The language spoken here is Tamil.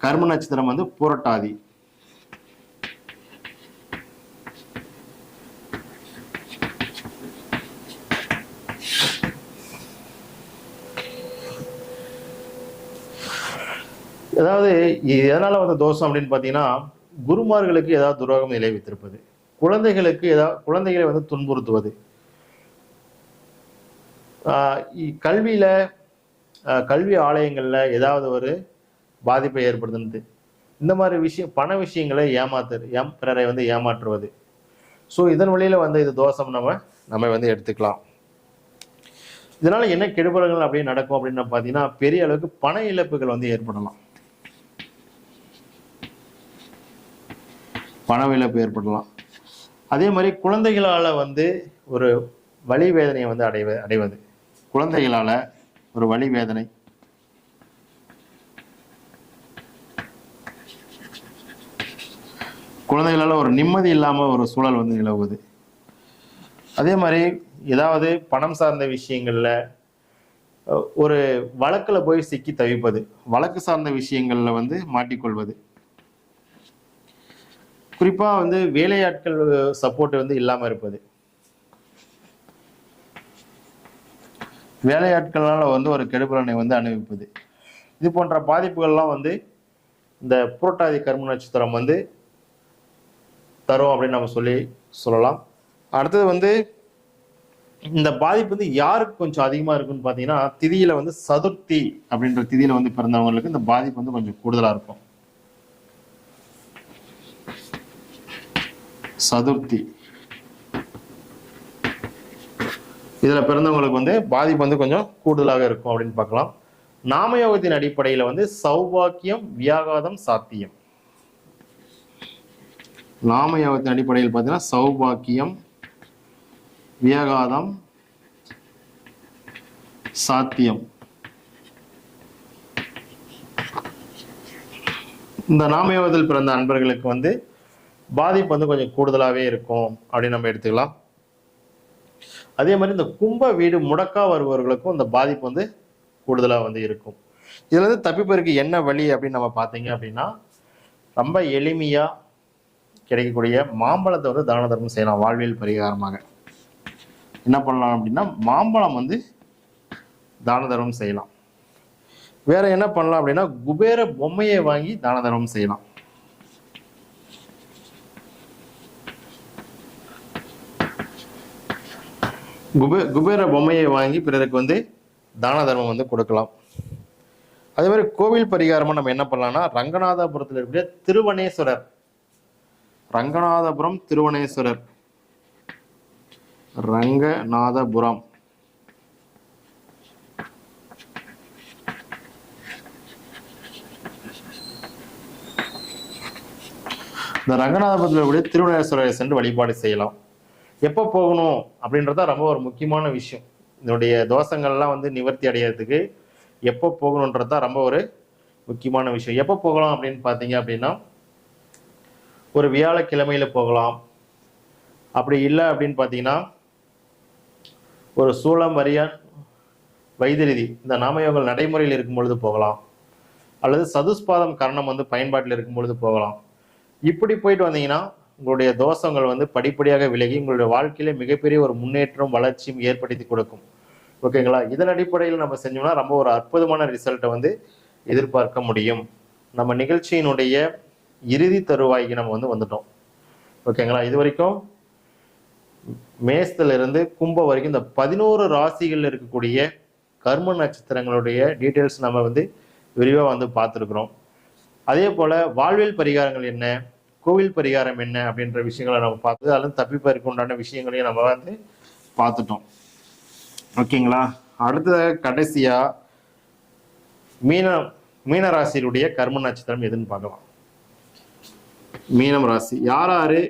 கர்ம நட்சத்திரம் வந்து புரட்டாதி. அதாவது எதனால வந்து தோஷம் அப்படின்னு பார்த்தீங்கன்னா, குருமார்களுக்கு ஏதாவது துரோகம் விளைவித்திருப்பது, குழந்தைகளை வந்து துன்புறுத்துவது, கல்வியில கல்வி ஆலயங்கள்ல ஏதாவது ஒரு பாதிப்பை ஏற்படுத்துனது, இந்த மாதிரி விஷயம், பண விஷயங்களை பிறரை வந்து ஏமாற்றுவது. ஸோ இதன் வழியில வந்து இது தோஷம் நம்ம வந்து எடுத்துக்கலாம். இதனால என்ன கெடுபலங்கள் அப்படின்னு நடக்கும் அப்படின்னு பார்த்தீங்கன்னா, பெரிய அளவுக்கு பண இழப்புகள் வந்து ஏற்படலாம். பண இழப்பு ஏற்படலாம். அதே மாதிரி குழந்தைகளால வந்து ஒரு வலி வேதனையை வந்து அடைவது. குழந்தைகளால ஒரு வலி வேதனை, குழந்தைகளால ஒரு நிம்மதி இல்லாம ஒரு சூழல் வந்து நிலவுவது. அதே மாதிரி ஏதாவது பணம் சார்ந்த விஷயங்கள்ல ஒரு வழக்குல போய் சிக்கி தவிப்பது, வழக்கு சார்ந்த விஷயங்கள்ல வந்து மாட்டிக்கொள்வது. குறிப்பா வந்து வேலையாட்கள் சப்போர்ட் வந்து இல்லாம இருப்பது, வேலையாட்களால வந்து ஒரு கெடுபலனை வந்து அனுபவிப்பது. இது போன்ற பாதிப்புகள்லாம் வந்து இந்த புரட்டாதி கர்ம நட்சத்திரம் வந்து தரும் அப்படின்னு நம்ம சொல்லலாம். அடுத்தது வந்து இந்த பாதிப்பு வந்து யாருக்கு கொஞ்சம் அதிகமா இருக்குன்னு பாத்தீங்கன்னா, திதியில வந்து சதுர்த்தி அப்படின்ற திதியில வந்து பிறந்தவங்களுக்கு இந்த பாதிப்பு வந்து கொஞ்சம் கூடுதலா இருக்கும். சதுர்த்தி இதுல பிறந்தவங்களுக்கு வந்து பாதிப்பு வந்து கொஞ்சம் கூடுதலாக இருக்கும் அப்படின்னு பார்க்கலாம். நாமயோகத்தின் அடிப்படையில வந்து சௌபாக்கியம், வியாகாதம், சாத்தியம். நாமயோகத்தின் அடிப்படையில் பார்த்தீங்கன்னா சௌபாக்கியம், வியாகாதம், சாத்தியம். இந்த நாமயோகத்தில் பிறந்த அன்பர்களுக்கு வந்து பாதிப்பு வந்து கொஞ்சம் கூடுதலாகவே இருக்கும் அப்படின்னு நம்ம எடுத்துக்கலாம். அதே மாதிரி இந்த கும்ப வீடு முடக்கா வருபவர்களுக்கும் இந்த பாதிப்பு வந்து கூடுதலாக வந்து இருக்கும். இதுல இருந்து தப்பிப்பதற்கு என்ன வழி அப்படின்னு நம்ம பார்த்தீங்க அப்படின்னா, ரொம்ப எளிமையா கிடைக்கக்கூடிய மாம்பழத்தை வந்து தான தர்மம் செய்யலாம். வாழ்வியல் பரிகாரமாக என்ன பண்ணலாம் அப்படின்னா, மாம்பழம் வந்து தான தர்மம் செய்யலாம். வேற என்ன பண்ணலாம் அப்படின்னா, குபேர பொம்மையை வாங்கி தான தர்மம் செய்யலாம். குபேர பொம்மையை வாங்கி பிறருக்கு வந்து தான தர்மம் வந்து கொடுக்கலாம். அதே மாதிரி கோவில் பரிகாரமா நம்ம என்ன பண்ணலாம்னா, ரங்கநாதபுரத்தில் இருக்கிற திருவனேஸ்வரர், ரங்கநாதபுரம் திருவனேஸ்வரர், ரங்கநாதபுரம் இந்த ரங்கநாதபுரத்தில் இருக்கிற திருவனேஸ்வரரை சென்று வழிபாடு செய்யலாம். எப்போ போகணும் அப்படின்றத ரொம்ப ஒரு முக்கியமான விஷயம். இதனுடைய தோஷங்கள்லாம் வந்து நிவர்த்தி அடைகிறதுக்கு எப்போ போகணுன்றது தான் ரொம்ப ஒரு முக்கியமான விஷயம். எப்போ போகலாம் அப்படின்னு பார்த்தீங்க அப்படின்னா, ஒரு வியாழக்கிழமையில போகலாம். அப்படி இல்லை அப்படின்னு பார்த்தீங்கன்னா, ஒரு சூளம், வரியான், வைத்திருதி இந்த நாமயோகங்கள் நடைமுறையில் இருக்கும் பொழுது போகலாம். அல்லது சதுஸ்பாதம் கரணம் வந்து பயன்பாட்டில் இருக்கும் பொழுது போகலாம். இப்படி போயிட்டு வந்தீங்கன்னா உங்களுடைய தோஷங்கள் வந்து படிப்படியாக விலகி உங்களுடைய வாழ்க்கையில மிகப்பெரிய ஒரு முன்னேற்றம், வளர்ச்சியும் ஏற்படுத்தி கொடுக்கும். ஓகேங்களா? இதன் அடிப்படையில் நம்ம செஞ்சோம்னா ரொம்ப ஒரு அற்புதமான ரிசல்ட்டை வந்து எதிர்பார்க்க முடியும். நம்ம நிகழ்ச்சியினுடைய இறுதி தருவாய்க்கு நம்ம வந்து வந்துட்டோம். ஓகேங்களா? இது வரைக்கும் மேசத்துல இருந்து கும்பம் வரைக்கும் இந்த 11 ராசிகள் இருக்கக்கூடிய கர்ம நட்சத்திரங்களுடைய டீட்டெயில்ஸ் நம்ம வந்து விரிவாக வந்து பார்த்துருக்குறோம். அதே போல வாழ்வியல் பரிகாரங்கள் என்ன, கோவில் பரிகாரம் என்ன அப்படின்ற விஷயங்களை நம்ம பார்த்து அதில் தப்பிப்பதற்கு உண்டான விஷயங்களையும் நம்ம வந்து பார்த்துட்டோம். ஓகேங்களா? அடுத்த கடைசியா மீன ராசியினுடைய கர்ம நட்சத்திரம் எதுன்னு பார்க்கலாம். மீனம் ராசி யார் யாரு